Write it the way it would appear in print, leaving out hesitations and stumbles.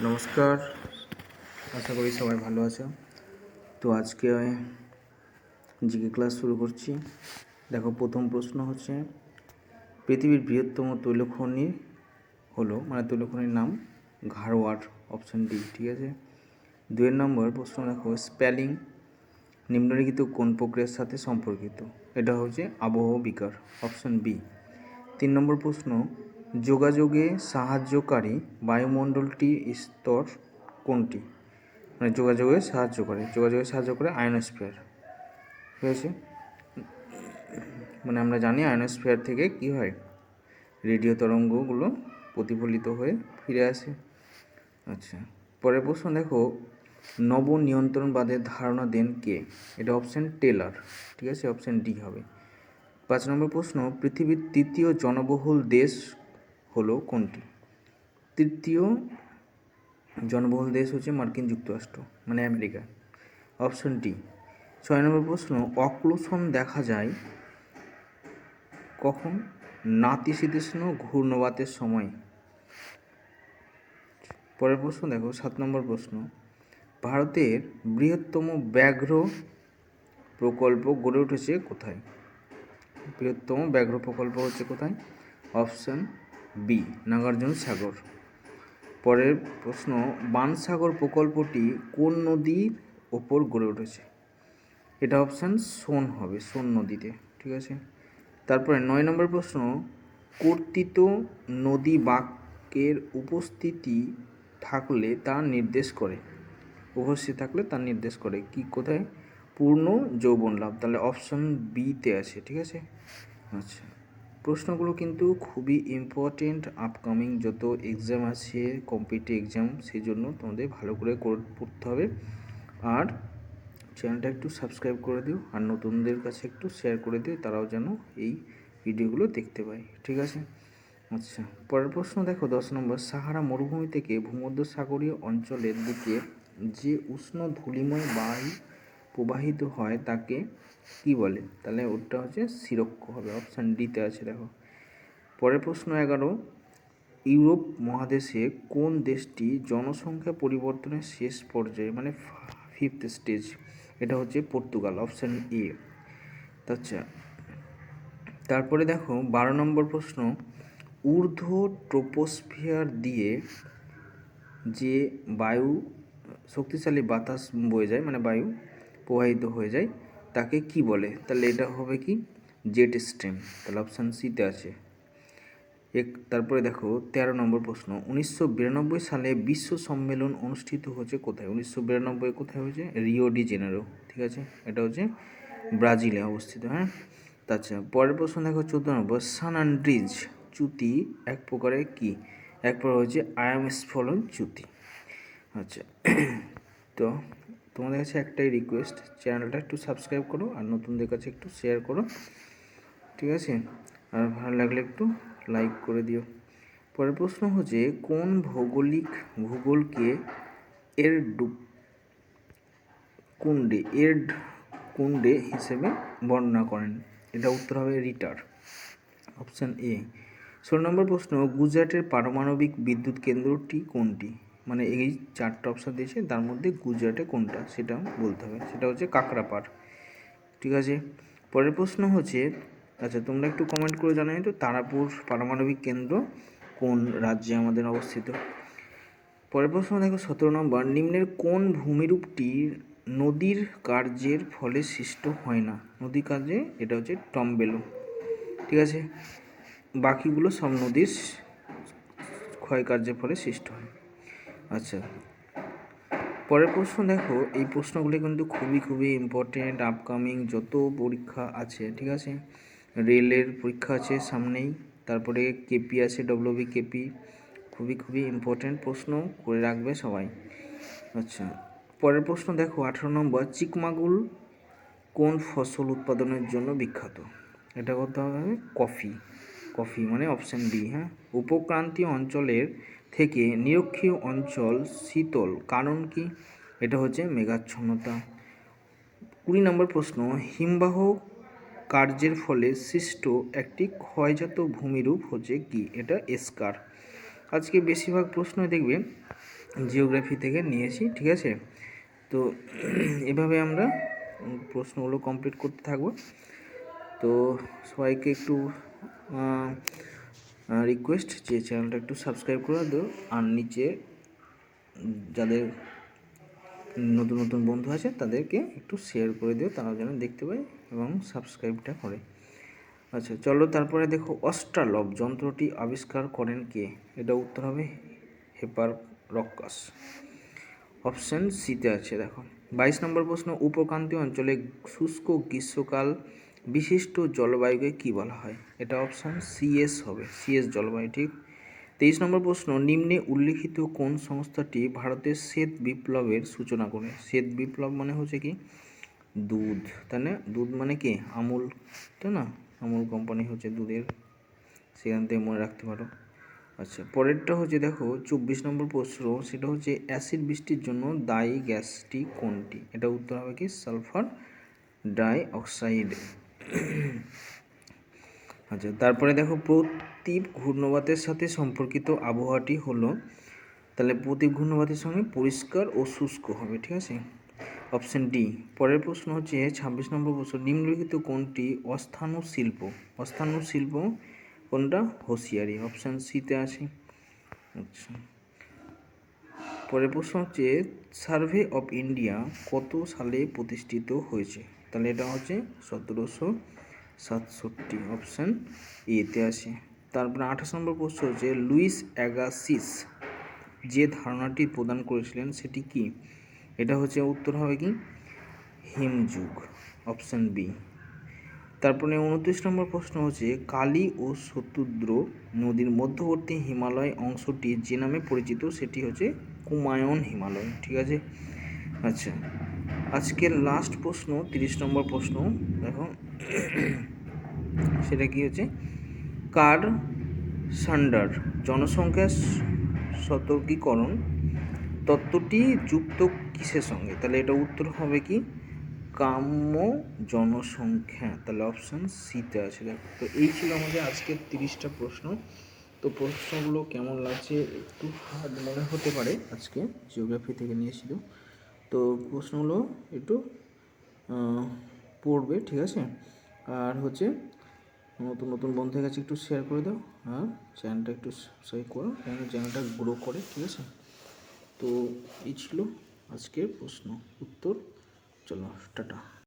নমস্কার, আশা করি সবাই ভালো আছো। তো আজকে জিকে ক্লাস শুরু করছি। দেখো, প্রথম প্রশ্ন হচ্ছে পৃথিবীর বৃহত্তম তৈলখনি হলো, তৈলখনির নাম ঘারওয়ার, অপশান ডি। ঠিক আছে। 2 নম্বর প্রশ্ন দেখো, স্পেলিং নিম্নলিখিত কোন প্রক্রিয়ার সাথে সম্পর্কিত? এটা হচ্ছে আবহ বিকার, অপশান বি। 3 নম্বর প্রশ্ন, যোগাযোগে সাহায্যকারী বায়ুমণ্ডলটির স্তর কোনটি? যোগাযোগে সাহায্য করে আয়নোস্ফিয়ার। ঠিক আছে। আমরা জানি আয়নোস্ফিয়ার থেকে কি হয়, রেডিও তরঙ্গগুলো প্রতিফলিত হয়ে ফিরে আসে। আচ্ছা, পরের প্রশ্ন দেখো, নবনিয়ন্ত্রণবাদের ধারণা দেন কে? এটা অপশান টেলর। ঠিক আছে, অপশান ডি হবে। 5 নম্বর প্রশ্ন, পৃথিবীর তৃতীয় জনবহুল দেশ হলো কোনটি? তৃতীয় জনবহুল দেশ হচ্ছে মার্কিন যুক্তরাষ্ট্র, আমেরিকা, অপশন ডি। 6 নম্বর প্রশ্ন, অক্লুশন দেখা যায় কখন? নাতিশীতোষ্ণ ঘূর্ণবাতের সময়। পরের প্রশ্ন দেখো, 7 নম্বর প্রশ্ন, ভারতের বৃহত্তম ব্যাঘ্র প্রকল্প গড়ে উঠেছে কোথায়? বৃহত্তম ব্যাঘ্র প্রকল্প হচ্ছে কোথায়? অপশন বি, নাগার্জুন সাগর। পরের প্রশ্ন, বানসাগর প্রকল্পটি কোন নদীর ওপর গড়ে উঠেছে? এটা অপশান সোন হবে, সোন নদীতে। ঠিক আছে। তারপরে 9 নম্বর প্রশ্ন, কর্তৃত নদী বাঁকের উপস্থিতি থাকলে তা নির্দেশ করে কি, কোথায়? পূর্ণ যৌবন লাভ। তাহলে অপশান বিতে আছে। ঠিক আছে। আচ্ছা, প্রশ্নগুলো কিন্তু খুবই ইম্পর্টেন্ট। আপকামিং যত এক্সাম আছে, কম্পিটিটিভ এক্সাম, সেই জন্য তোমাদের ভালো করে পড়তে হবে। আর চ্যানেলটা একটু সাবস্ক্রাইব করে দিও, আর নতুনদের কাছে একটু শেয়ার করে দিও, তারাও যেন এই ভিডিওগুলো দেখতে পায়। ঠিক আছে। আচ্ছা, পরের প্রশ্ন দেখো, 10 নম্বর, সাহারা মরুভূমি থেকে ভূমধ্যসাগরীয় অঞ্চলের দিকে যে উষ্ণ ধূলিময় বায়ু প্রবাহিত হয় তাকে কি বলে? তাহলে ওটা হচ্ছে শিরক্ষ হবে, অপশান ডিতে আছে। দেখো, পরের প্রশ্ন 11, ইউরোপ মহাদেশে কোন দেশটি জনসংখ্যা পরিবর্তনের শেষ পর্যায়ে, 5th স্টেজ? এটা হচ্ছে পর্তুগাল, অপশান এ। আচ্ছা, তারপরে দেখো 12 নম্বর প্রশ্ন, ঊর্ধ্ব ট্রপোস্ফিয়ার দিয়ে যে বায়ু, শক্তিশালী বাতাস বয়ে যায়, বায়ু প্রবাহিত হয়ে যায়, তাকে কি বলে? তাহলে এটা হবে কি, জেট স্ট্রিম। তাহলে অপশান সিতে আছে। তারপরে দেখো 13 নম্বর প্রশ্ন, 1992 সালে বিশ্ব সম্মেলন অনুষ্ঠিত হয়েছে কোথায়? 1992 কোথায় হয়েছে? Rio de Janeiro. ঠিক আছে, এটা হচ্ছে ব্রাজিলে অবস্থিত। হ্যাঁ। আচ্ছা, পরের প্রশ্ন দেখো 14 নম্বর, সান আন্দ্রিজ চ্যুতি এক প্রকারের কি? এক প্রকার হচ্ছে আয়ামস্ফলন চ্যুতি। আচ্ছা, তো তোমাদের কাছে একটাই রিকোয়েস্ট, চ্যানেলটা একটু সাবস্ক্রাইব করো আর নতুনদের কাছে একটু শেয়ার করো। ঠিক আছে, আর ভালো লাগলে একটু লাইক করে দিও। পরের প্রশ্ন হচ্ছে, কোন ভূগোলকে কুণ্ডে হিসেবে বর্ণনা করেন? এটা উত্তর হবে রিটার, অপশান এ। 16 নম্বর প্রশ্ন, গুজরাটের পারমাণবিক বিদ্যুৎ কেন্দ্রটি কোনটি? এই 4টা অপশান দিয়েছে, তার মধ্যে গুজরাটে কোনটা সেটা বলতে হবে। সেটা হচ্ছে কাকরাপাড়। ঠিক আছে। পরের প্রশ্ন হচ্ছে, আচ্ছা তোমরা একটু কমেন্ট করে জানাই তো, তারাপুর পারমাণবিক কেন্দ্র কোন রাজ্যে আমাদের অবস্থিত? পরের প্রশ্ন দেখো 17 নম্বর, নিম্নের কোন ভূমিরূপটি নদীর কার্যের ফলে সৃষ্ট হয় না? নদীর কার্যে, এটা হচ্ছে টম্বেলো। ঠিক আছে, বাকিগুলো সব নদীর ক্ষয় কার্যের ফলে সৃষ্ট হয়। আচ্ছা, পরের প্রশ্ন দেখো, এই প্রশ্নগুলি কিন্তু খুবই ইম্পর্টেন্ট। আপকামিং যত পরীক্ষা আছে, ঠিক আছে, রেলের পরীক্ষা আছে সামনেই, তারপরে কেপি আছে, ডব্লিউবি কেপি, খুবই ইম্পর্টেন্ট প্রশ্ন করে রাখবে সবাই। আচ্ছা, পরের প্রশ্ন দেখো 18 নম্বর, চিকমাগুল কোন ফসল উৎপাদনের জন্য বিখ্যাত? এটা করতে হবে কফি, অপশান বি। হ্যাঁ। উপক্রান্তীয় অঞ্চলের থেকে নিরক্ষীয় অঞ্চল শীতল, কারণ কি? এটা হচ্ছে মেঘাচ্ছন্নতা। 20 নম্বর প্রশ্ন, হিমবাহ কার্যের ফলে সৃষ্ট একটি ক্ষয়জাত ভূমিরূপ হচ্ছে কি? এটা এস্কার। আজকে বেশিরভাগ প্রশ্ন দেখবে জিওগ্রাফি থেকে নিয়েছি, ঠিক আছে। তো এভাবে আমরা প্রশ্নগুলো কমপ্লিট করতে থাকবো। তো সবাইকে একটু রিকোয়েস্ট যে চ্যানেলটা একটু সাবস্ক্রাইব করে দিও, আর নিচে যাদের নতুন নতুন বন্ধু আছে তাদেরকে একটু শেয়ার করে দিও, তারা যেন দেখতে পায় এবং সাবস্ক্রাইবটা করে। আচ্ছা চলো, তারপরে দেখো অস্ট্রালব যন্ত্রটি আবিষ্কার করেন কে? এটা উত্তর হবে হিপারকরাস। অপশান সিতে আছে দেখো। 22 নম্বর প্রশ্ন, উপক্রান্তীয় অঞ্চলে শুষ্ক গ্রীষ্মকাল বিশিষ্ট জলবায়ুকে কী বলা হয়? এটা অপশান সিএস হবে, সিএস জলবায়ু, ঠিক। 23 নম্বর প্রশ্ন, নিম্নে উল্লিখিত কোন সংস্থাটি ভারতের শ্বেত বিপ্লবের সূচনা করে? শ্বেত বিপ্লব মানে হচ্ছে কি দুধ, তাই না? দুধ মানে কি আমুল, তাই না? আমুল কোম্পানি হচ্ছে দুধের, সেখান থেকে মনে রাখতে পারো। আচ্ছা পরেরটা হচ্ছে দেখো 24 নম্বর প্রশ্ন, সেটা হচ্ছে অ্যাসিড বৃষ্টির জন্য দায়ী গ্যাসটি কোনটি? এটা উত্তর হবে কি সালফার ডাই অক্সাইড। আচ্ছা তারপরে দেখো প্রতীপ ঘূর্ণবাতের সাথে সম্পর্কিত আবহাওয়াটি হলো, তাহলে প্রতীপ ঘূর্ণবাতের সঙ্গে পরিষ্কার ও শুষ্ক হবে, ঠিক আছে, অপশন ডি। পরের প্রশ্ন হচ্ছে 26 নম্বর প্রশ্ন, নিম্নলিখিত কোনটি অস্থানু শিল্প? অস্থানু শিল্প কোনটা? হুঁশিয়ারি, অপশান সিতে আছে। আচ্ছা পরের প্রশ্ন হচ্ছে সার্ভে অফ ইন্ডিয়া কত সালে প্রতিষ্ঠিত হয়েছে? তাহলে এটা হচ্ছে 1767, অপশান এতে আছে। তারপরে 28 নম্বর প্রশ্ন হচ্ছে লুইস অ্যাগাসিস যে ধারণাটি প্রদান করেছিলেন সেটি কি? এটা হচ্ছে উত্তর হবে কি হিমযুগ, অপশান বি। তারপরে 29 নম্বর প্রশ্ন হচ্ছে কালী ও শতুদ্র নদীর মধ্যবর্তী হিমালয় অংশটি যে নামে পরিচিত সেটি হচ্ছে কুমায়ুন হিমালয়, ঠিক আছে। আচ্ছা আজকের লাস্ট প্রশ্ন 30 নম্বর প্রশ্ন দেখো, সেটা কি হচ্ছে কার সান্ডার জনসংখ্যা সতর্কীকরণ তত্ত্বটি যুক্ত কিসের সঙ্গে? তাহলে এটা উত্তর হবে কি কাম্য জনসংখ্যা, তাহলে অপশান সিতে আছে দেখো। তো এই ছিল আমাদের আজকের 30টা প্রশ্ন। তো প্রশ্নগুলো কেমন লাগছে? একটু হার্ড মনে হতে পারে, আজকে জিওগ্রাফি থেকে নিয়েছিল, তো প্রশ্নগুলো একটু পড়বে, ঠিক আছে। আর হচ্ছে নতুন নতুন বন্ধুদের কাছে একটু শেয়ার করে দাও, আর চ্যানেলটা একটু সাবস্ক্রাইব করো, যেন চ্যানেলটা গ্রো করে, ঠিক আছে। তো এই ছিল আজকের প্রশ্ন উত্তর। চলো টাটা।